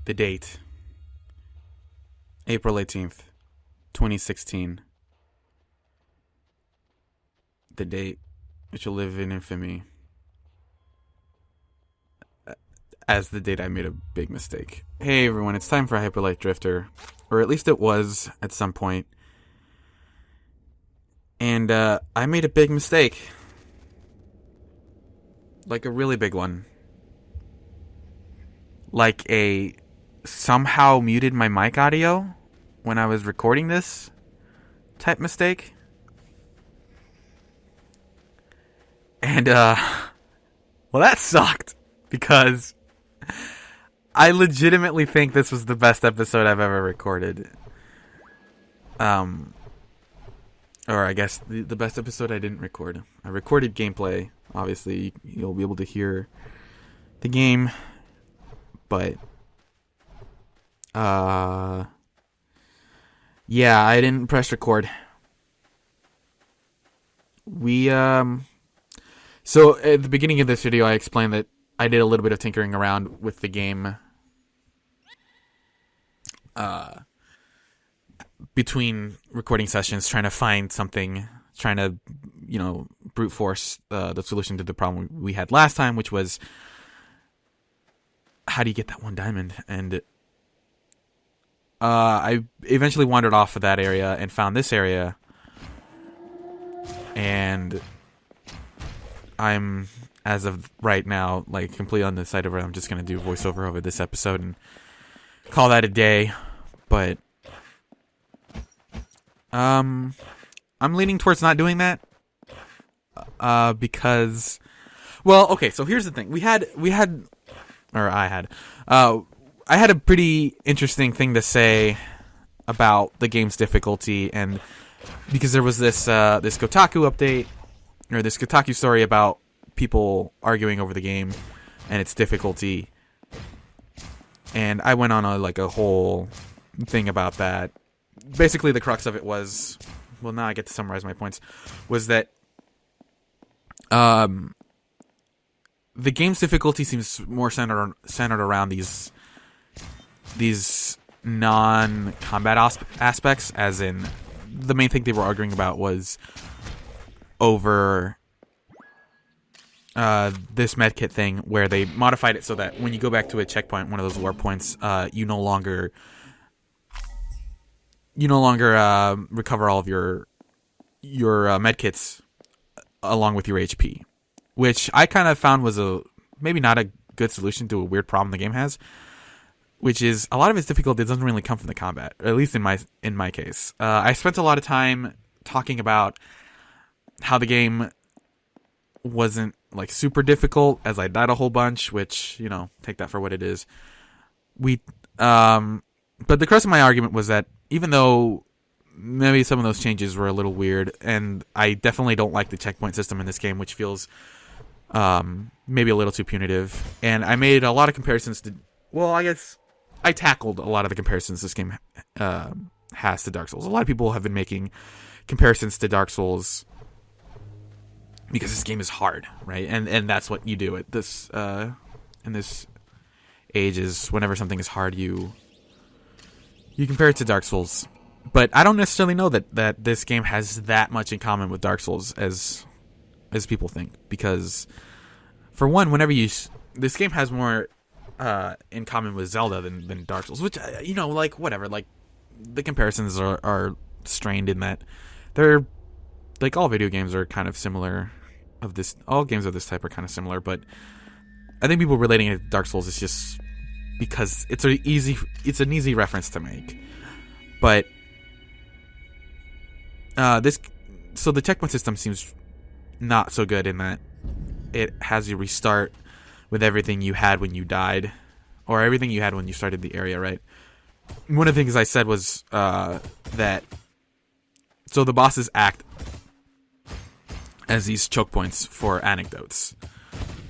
The date, April 18th, 2016. The date which will live in infamy as the date I made a big mistake. Hey everyone, it's time for Hyperlight Drifter. Or at least it was at some point. And I made a big mistake. Like a really big one. Like a somehow muted my mic audio when I was recording this type mistake. And, well, that sucked because I legitimately think this was the best episode I've ever recorded. Or I guess the best episode I didn't record. I recorded gameplay. Obviously, you'll be able to hear the game. But, yeah, I didn't press record. So at the beginning of this video, I explained that I did a little bit of tinkering around with the game, between recording sessions, trying to find something, trying to, brute force, the solution to the problem we had last time, which was, how do you get that one diamond? And I eventually wandered off of that area and found this area. And I'm, as of right now, like completely undecided whether I'm just going to do voiceover over this episode and call that a day. But I'm leaning towards not doing that. Because, well, okay, so here's the thing. I had a pretty interesting thing to say about the game's difficulty, and because there was this Kotaku update, or this Kotaku story about people arguing over the game and its difficulty, and I went on a whole thing about that. Basically, the crux of it was, well, now I get to summarize my points, was that the game's difficulty seems more centered around these non-combat aspects, as in the main thing they were arguing about was over this medkit thing, where they modified it so that when you go back to a checkpoint, one of those warp points, you no longer recover all of your medkits along with your HP. Which I kind of found was maybe not a good solution to a weird problem the game has, which is a lot of its difficulty doesn't really come from the combat, or at least in my case. I spent a lot of time talking about how the game wasn't super difficult, as I died a whole bunch, which, take that for what it is. But the crux of my argument was that even though maybe some of those changes were a little weird, and I definitely don't like the checkpoint system in this game, which feels maybe a little too punitive. And I made a lot of comparisons to, well, I guess I tackled a lot of the comparisons this game has to Dark Souls. A lot of people have been making comparisons to Dark Souls because this game is hard, right? And that's what you do at this in this age, is whenever something is hard, you compare it to Dark Souls. But I don't necessarily know that this game has that much in common with Dark Souls as people think, because for one, this game has more in common with Zelda than Dark Souls, which whatever, the comparisons are strained in that they're all video games are kind of similar. All games of this type are kind of similar, but I think people relating it to Dark Souls is just because it's an easy reference to make. But so the checkpoint system seems not so good in that it has you restart with everything you had when you died, or everything you had when you started the area, right? One of the things I said was that so the bosses act as these choke points for anecdotes,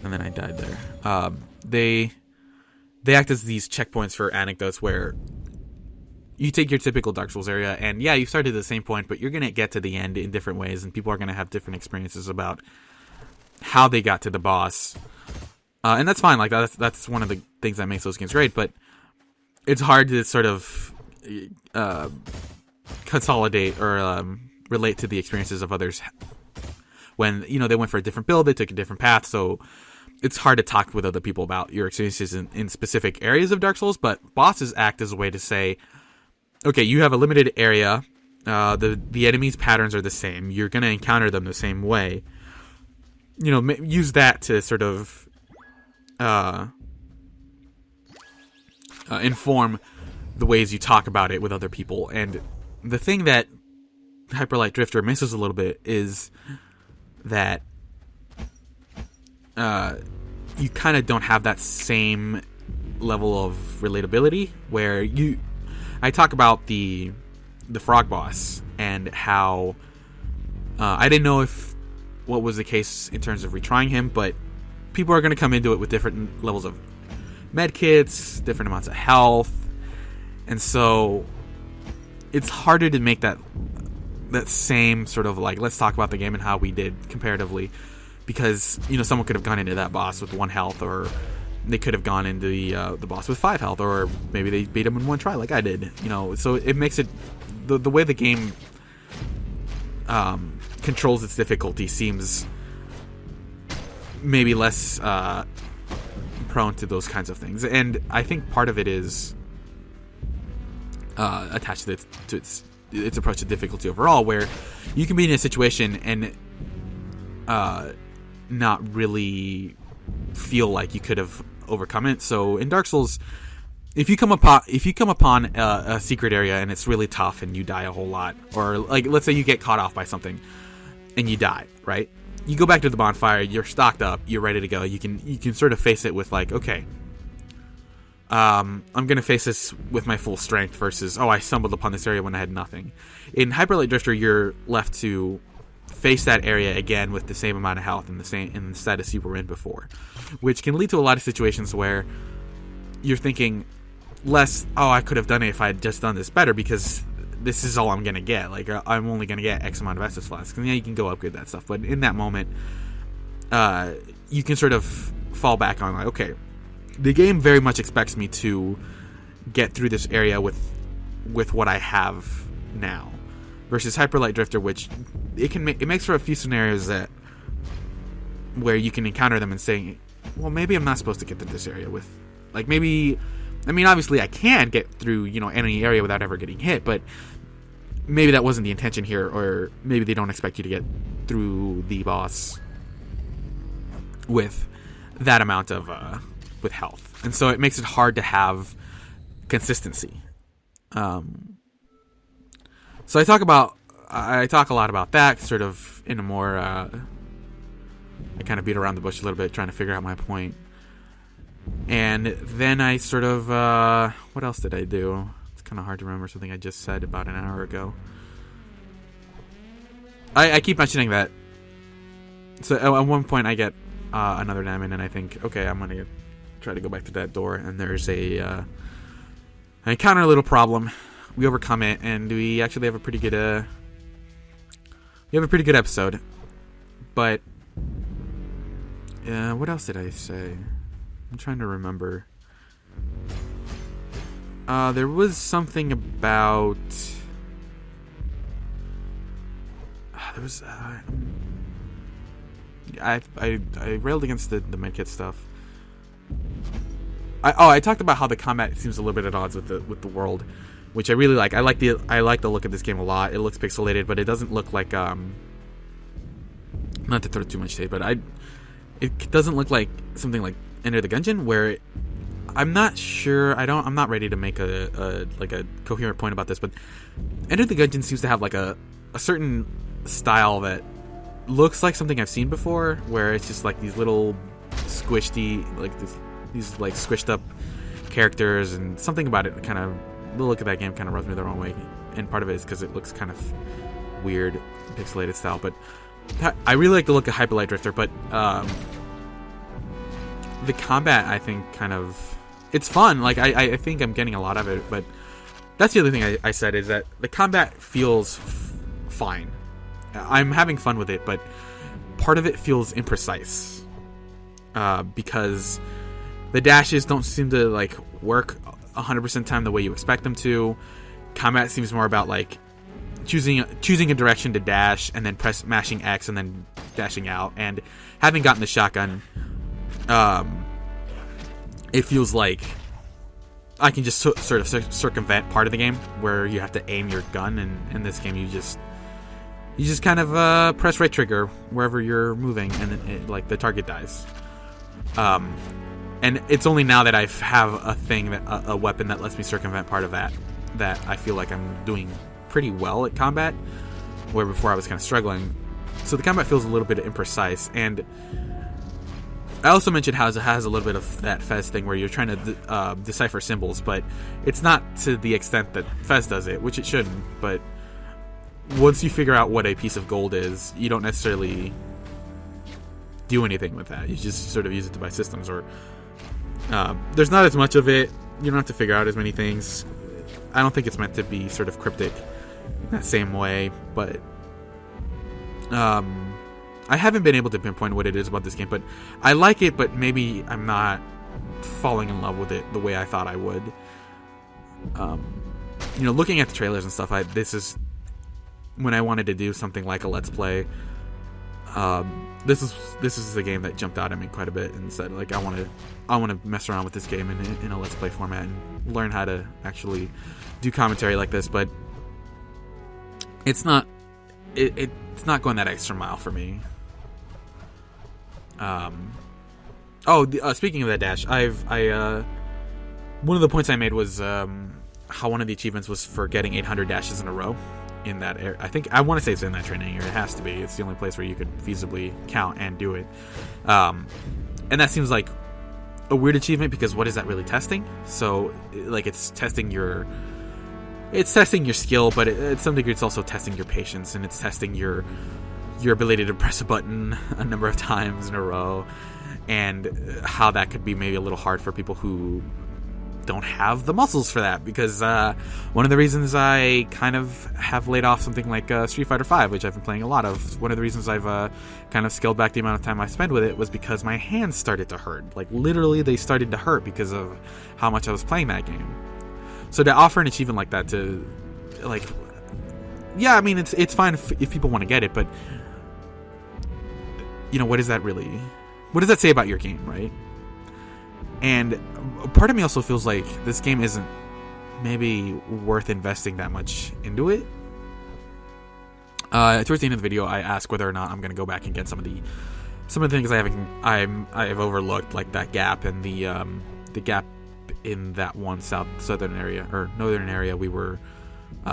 and then I died there. They act as these checkpoints for anecdotes where you take your typical Dark Souls area, and yeah, you started at the same point, but you're going to get to the end in different ways, and people are going to have different experiences about how they got to the boss. And that's fine. That's one of the things that makes those games great, but it's hard to sort of consolidate or relate to the experiences of others when, you know, they went for a different build, they took a different path, so it's hard to talk with other people about your experiences in specific areas of Dark Souls, but bosses act as a way to say, okay, you have a limited area, the enemies' patterns are the same, you're going to encounter them the same way. You know, use that to sort of inform the ways you talk about it with other people. And the thing that Hyper Light Drifter misses a little bit is that you kind of don't have that same level of relatability where I talk about the frog boss and how I didn't know what was the case in terms of retrying him, but people are going to come into it with different levels of medkits, different amounts of health, and so it's harder to make that same sort of like, let's talk about the game and how we did comparatively, because, you know, someone could have gone into that boss with 1 health, or they could have gone into the boss with 5 health, or maybe they beat him in 1 try like I did, you know. So it makes it the way the game controls its difficulty seems maybe less prone to those kinds of things, and I think part of it is attached to its approach to difficulty overall, where you can be in a situation and not really feel like you could have overcome it. So in Dark Souls, if you come upon a secret area and it's really tough and you die a whole lot, or like let's say you get caught off by something and you die, right? You go back to the bonfire, you're stocked up, you're ready to go. You can sort of face it with like, okay, I'm gonna face this with my full strength versus, oh, I stumbled upon this area when I had nothing. In Hyper Light Drifter, you're left to face that area again with the same amount of health and the status you were in before, which can lead to a lot of situations where you're thinking less, oh, I could have done it if I had just done this better, because this is all I'm gonna get. Like, I'm only gonna get X amount of Estus flasks, and yeah, you can go upgrade that stuff. But in that moment, you can sort of fall back on like, okay, the game very much expects me to get through this area with what I have now, versus Hyper Light Drifter, which it makes for a few scenarios where you can encounter them and say, well, maybe I'm not supposed to get to this area with, like, maybe, I mean, obviously I can get through, you know, any area without ever getting hit, but maybe that wasn't the intention here, or maybe they don't expect you to get through the boss with that amount of with health, and so it makes it hard to have consistency. So I talk a lot about that, sort of in a more I kind of beat around the bush a little bit trying to figure out my point. And then I sort of what else did I do? It's kind of hard to remember something I just said about an hour ago. I keep mentioning that. So at one point I get another diamond, and I think, okay, I'm gonna try to go back to that door, and there's I encounter a little problem. We overcome it, and we actually have a pretty good episode. But what else did I say? I'm trying to remember. There was something about there was I railed against the medkit stuff. I talked about how the combat seems a little bit at odds with the world, which I really like. I like the look of this game a lot. It looks pixelated, but it doesn't look like not to throw too much shade, but it doesn't look like something like Enter the Gungeon, where I'm not sure. I'm not ready to make a coherent point about this, but Enter the Gungeon seems to have like a certain style that looks like something I've seen before, where it's just like these little squishy, like these like squished up characters, and something about it kind of, the look of that game kind of rubs me the wrong way, and part of it is because it looks kind of weird, pixelated style. But I really like the look of Hyper Light Drifter, but the combat, I think, kind of, it's fun. Like I think I'm getting a lot of it, but that's the other thing I said, is that the combat feels fine. I'm having fun with it, but part of it feels imprecise because the dashes don't seem to like work 100% time the way you expect them to. Combat seems more about like choosing a direction to dash and then mashing X and then dashing out. And having gotten the shotgun, it feels like I can just sort of circumvent part of the game where you have to aim your gun, and in this game you just kind of press right trigger wherever you're moving, and then like the target dies. And it's only now that I have a thing that a weapon that lets me circumvent part of that I feel like I'm doing pretty well at combat, where before I was kind of struggling. So the combat feels a little bit imprecise, and I also mentioned how it has a little bit of that Fez thing where you're trying to decipher symbols, but it's not to the extent that Fez does it, which it shouldn't. But once you figure out what a piece of gold is, you don't necessarily do anything with that. You just sort of use it to buy systems, or there's not as much of it. You don't have to figure out as many things. I don't think it's meant to be sort of cryptic in that same way, but I haven't been able to pinpoint what it is about this game, but I like it, but maybe I'm not falling in love with it the way I thought I would. Looking at the trailers and stuff, this is when I wanted to do something like a Let's Play. This is a game that jumped out at me quite a bit and said, like, I want to mess around with this game in a Let's Play format and learn how to actually do commentary like this, but it's not going that extra mile for me. Speaking of that dash, one of the points I made was how one of the achievements was for getting 800 dashes in a row in that area. I want to say it's in that training area. It has to be. It's the only place where you could feasibly count and do it. And that seems like a weird achievement, because what is that really testing? So, like, it's testing your skill, but at some degree it's also testing your patience, and it's testing your ability to press a button a number of times in a row, and how that could be maybe a little hard for people who don't have the muscles for that, because one of the reasons I kind of have laid off something like Street Fighter V, which I've been playing a lot of, one of the reasons I've kind of scaled back the amount of time I spend with it was because my hands started to hurt. Like, literally they started to hurt because of how much I was playing that game. So to offer an achievement like that to, like, yeah, I mean, it's fine if people want to get it, but what does that say about your game, right? And part of me also feels like this game isn't maybe worth investing that much into it. Towards the end of the video, I ask whether or not I'm going to go back and get some of the things I've overlooked, like that gap and the gap in that one southern area or northern area we were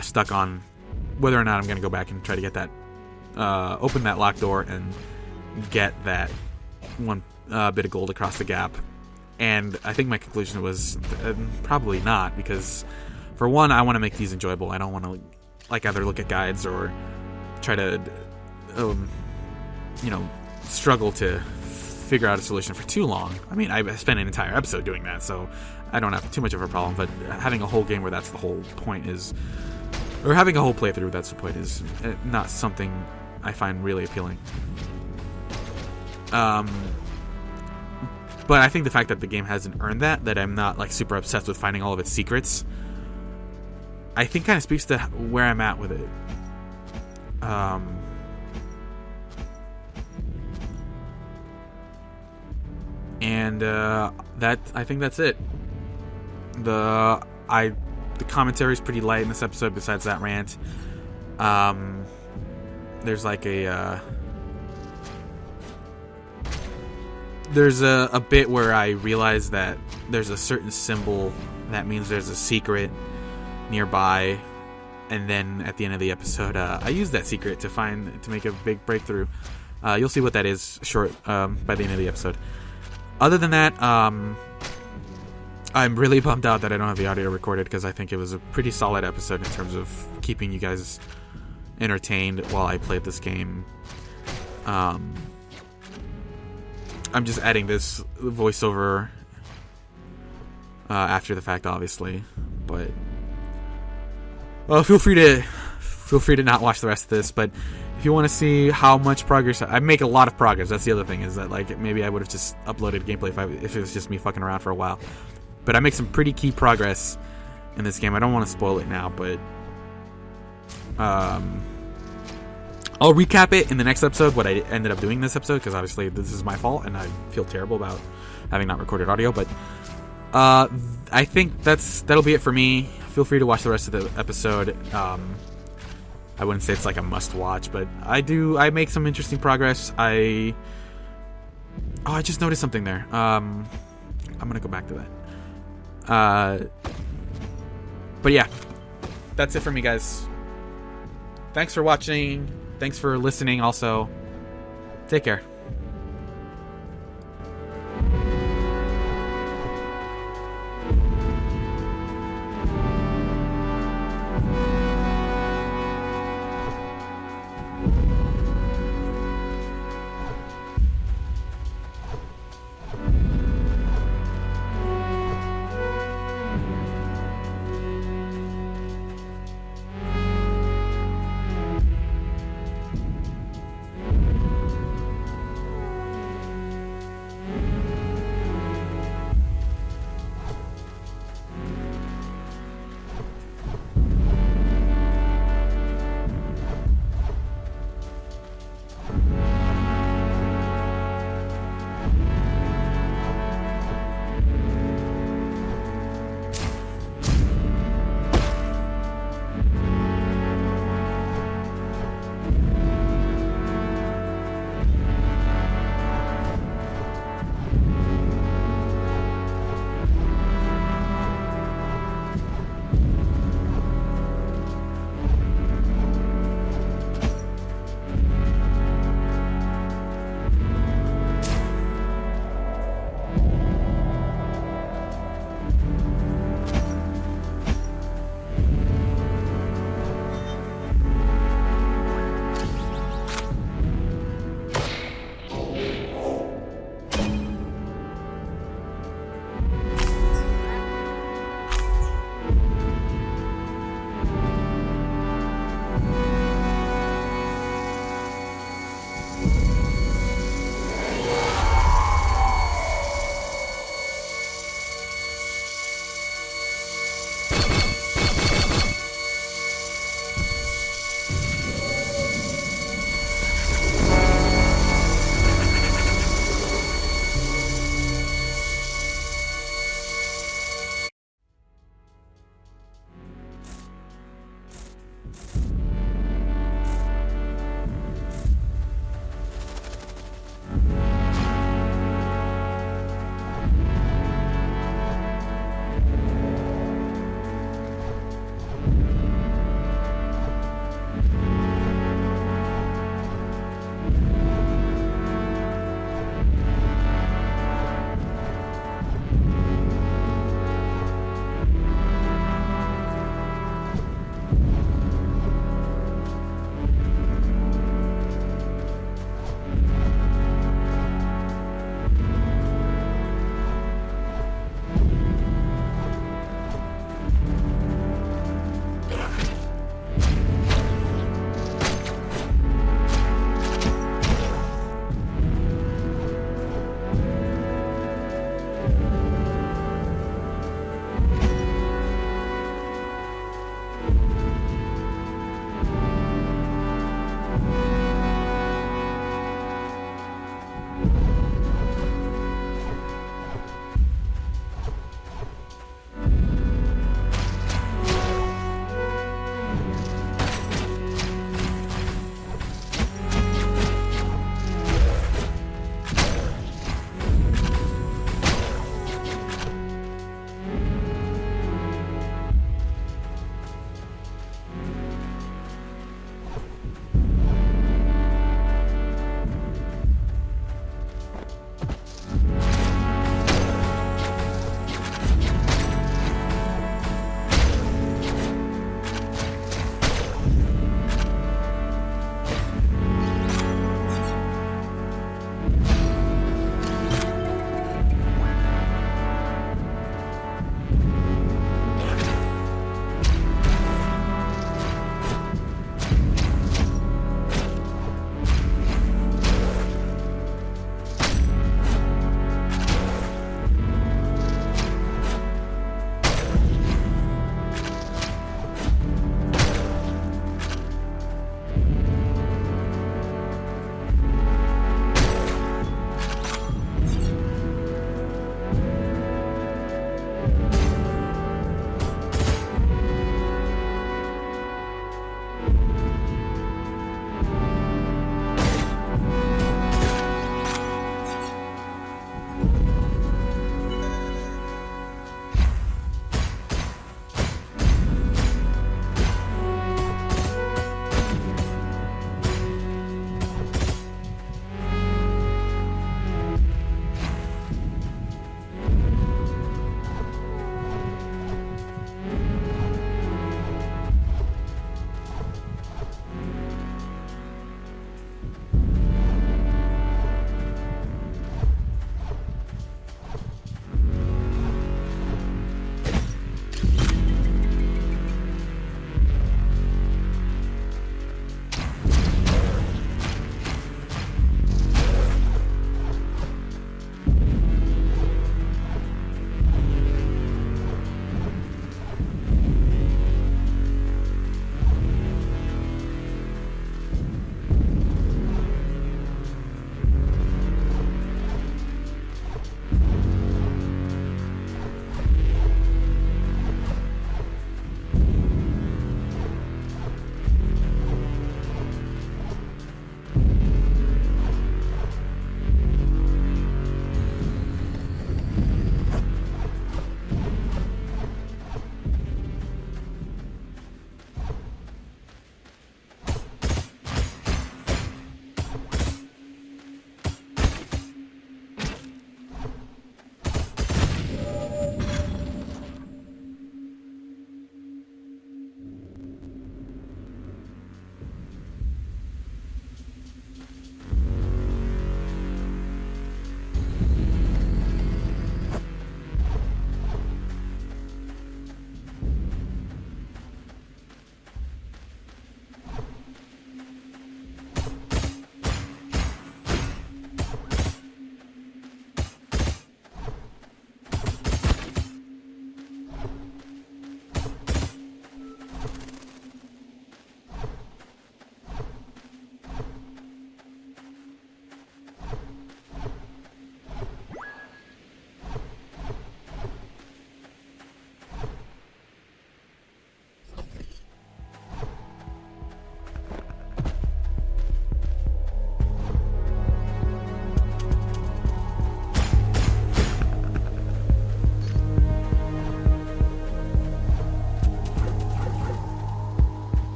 stuck on. Whether or not I'm going to go back and try to get that, open that locked door and get that one bit of gold across the gap. And I think my conclusion was probably not, because for one, I want to make these enjoyable. I don't want to either look at guides or try to struggle to figure out a solution for too long. I mean, I spent an entire episode doing that, so I don't have too much of a problem, but having a whole game where that's the whole point is, or having a whole playthrough that's the point, is not something I find really appealing. But I think the fact that the game hasn't earned that I'm not super obsessed with finding all of its secrets, I think kind of speaks to where I'm at with it. I think that's it. The commentary is pretty light in this episode. Besides that rant, there's there's a bit where I realize that there's a certain symbol that means there's a secret nearby, and then at the end of the episode, I use that secret to make a big breakthrough. You'll see what that is by the end of the episode. Other than that, I'm really bummed out that I don't have the audio recorded, because I think it was a pretty solid episode in terms of keeping you guys entertained while I played this game. I'm just adding this voiceover after the fact, obviously, but feel free to not watch the rest of this. But if you want to see how much progress I make, a lot of progress. That's the other thing, is that maybe I would have just uploaded gameplay if it was just me fucking around for a while. But I make some pretty key progress in this game. I don't want to spoil it now, but I'll recap it in the next episode, what I ended up doing this episode, because obviously this is my fault, and I feel terrible about having not recorded audio, but I think that'll be it for me. Feel free to watch the rest of the episode. I wouldn't say it's like a must-watch, but I make some interesting progress. I just noticed something there. I'm gonna go back to that. But yeah, that's it for me, guys. Thanks for watching. Thanks for listening also. Take care.